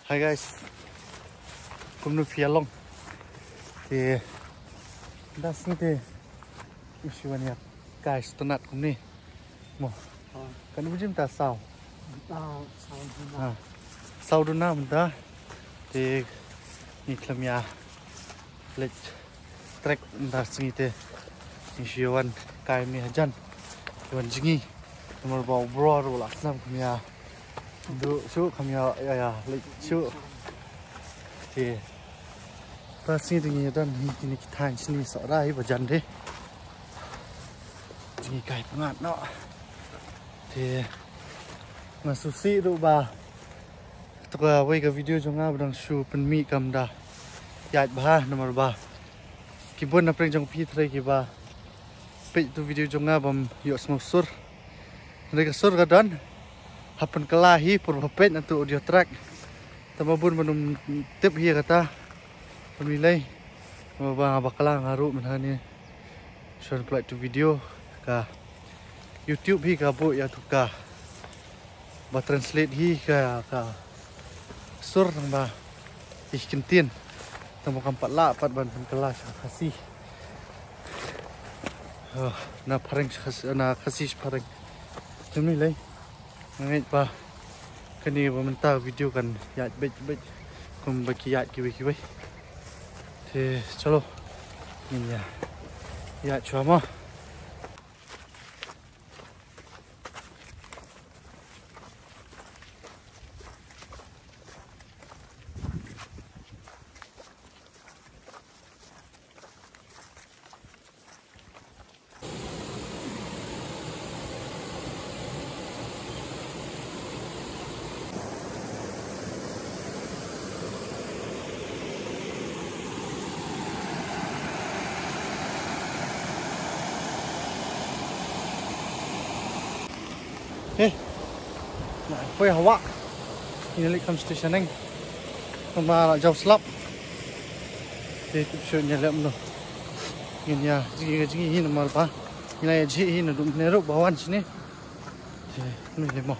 Hi guys, cùng nuôi phía long thì đã sinh thì isu này cái stunat cùng ni mo kan ujim ta sao sao đun nào mình ta thì iklamia lech trek ta sinh thì isu wan cái mi hajan wan jingi nomor bawa bro rồi là nam kamia do số kamia ya lech số thì ta sinh thì người ta nhìn cái thanh sinh sợ ra ấy và dần đấy chỉ cày ngạt nọ thì mà sushi đâu bà tức là quay cái video cho ngao đang show pen mi cầm đà dạy bà nomor ba cái buôn nạp trong phi thay cái bà bị tu video cho ngao bầm hiệu small sur đây cái sur cái đan happen kelahi pur hapet nanti audio track tambah buôn belum tip hier kata pemilai mà bakalan ngaruh menhani share play tu video ka YouTube hi ka bo ya tu ka ba translate hi ka sur nang ba ikintin tamo kampat la pat ban kelas kasih na pareng na kasih pareng jumni lai ngai ba kani ba menta video kan ya bet kum ba ki ya ki bai thì chalo nhìn ya chua mà hey, nah, quay hawa, ini lagi come stationing, sama jauh selap, thì tiếp chuyện nhà lợm rồi, nhìn nhà gì hin mà ba, như này chị hin là đúng nero bảo ăn chứ nè, thì mình lấy mỏ.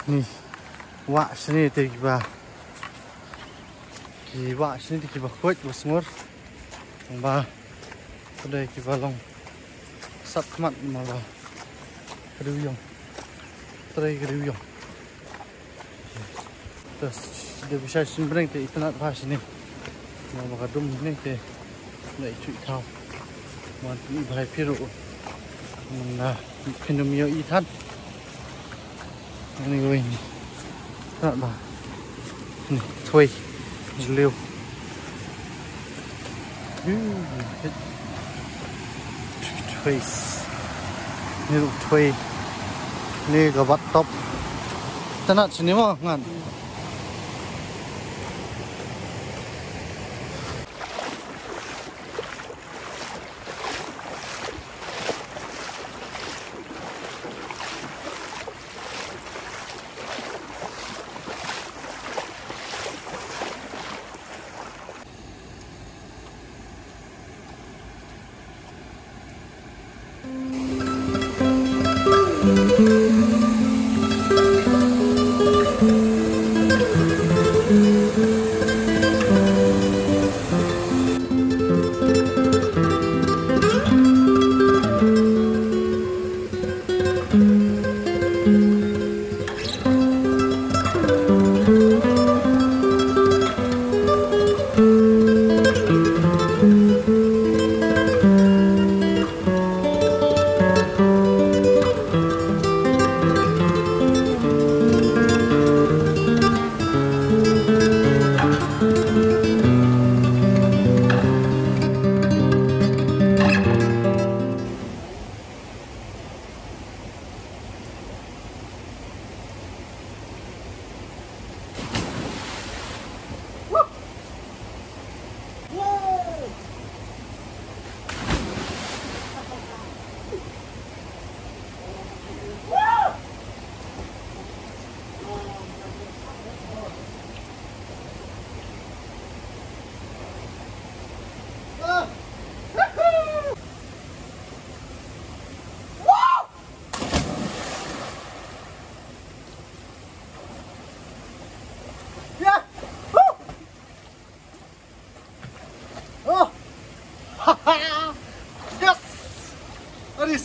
Nih, wak sini tu kita, wak sini kita kuat bersumur, ba, pada kita long, sat mat malah, keruyung, terai keruyung, terus dia bisa sumbereng tu itu nak pas sini, mau kadum ni tu, nak cuci kau, mau ibai piru, mana fenomeno ikan. Ini gue ini, tak bah, ini thuê, liu, thuê, ini thuê, ini gabat top, tanah sini mah ngan.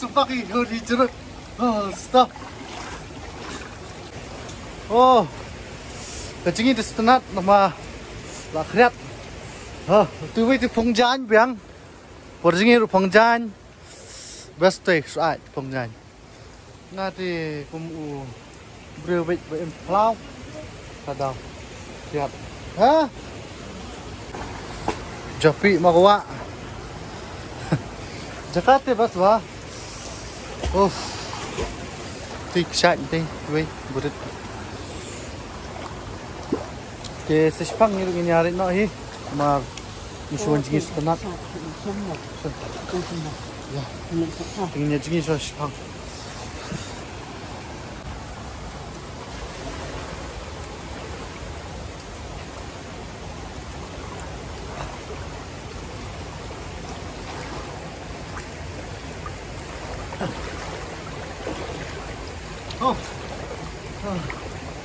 Supaki di jeruk. Oh, stop. Oh, kecingin di setenat nama lakriat. Oh, tuh itu pengjan biang. Kecingin itu pengjan. Best day, right, pengjan. Nanti kamu berbeda berenplau. Kadang lihat. Hah? Japi magawa. Jakarta bas ba? Oh. Tik shot ting, wait, burit. Ke sespang ni nyari no hi. Mar misuan jingis tenak. Ya. Tingnya jingis sespang. Oh.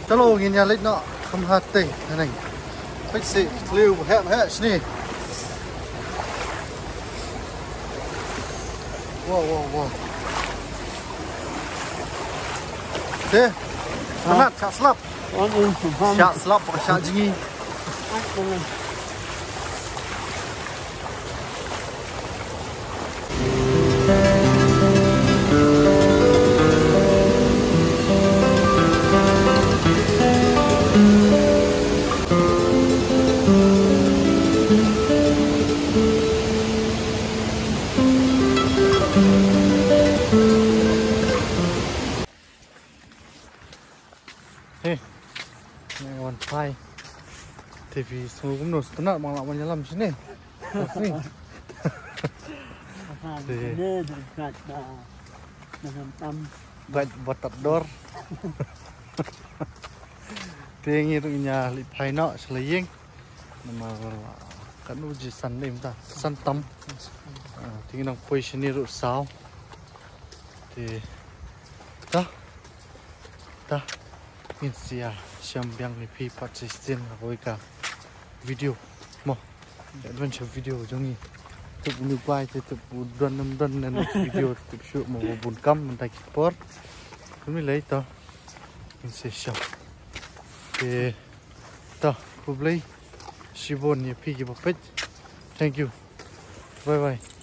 Chalo ghi nhà lịch nọ không hạt tê thế này bích sĩ liu hẹp nè wow thế sangat syak slap pakai syak jingi on fire. TV semua gumno setenak malam menyelam sini. Sini. Buat outdoor. Tiang itu nya lipai no selaying. Nama kan uji san ni minta san tam. Tinggal nang position ni ruk sao. Ti dah. Insia siambiang ni pi persisten aku ika video mo adventure video jongi tu bunu pai tu budan dan video tu shoot mo bun kam mentai kipor kami lai to insia siam ke to probably shibon ni pi ki popet. Thank you, bye bye.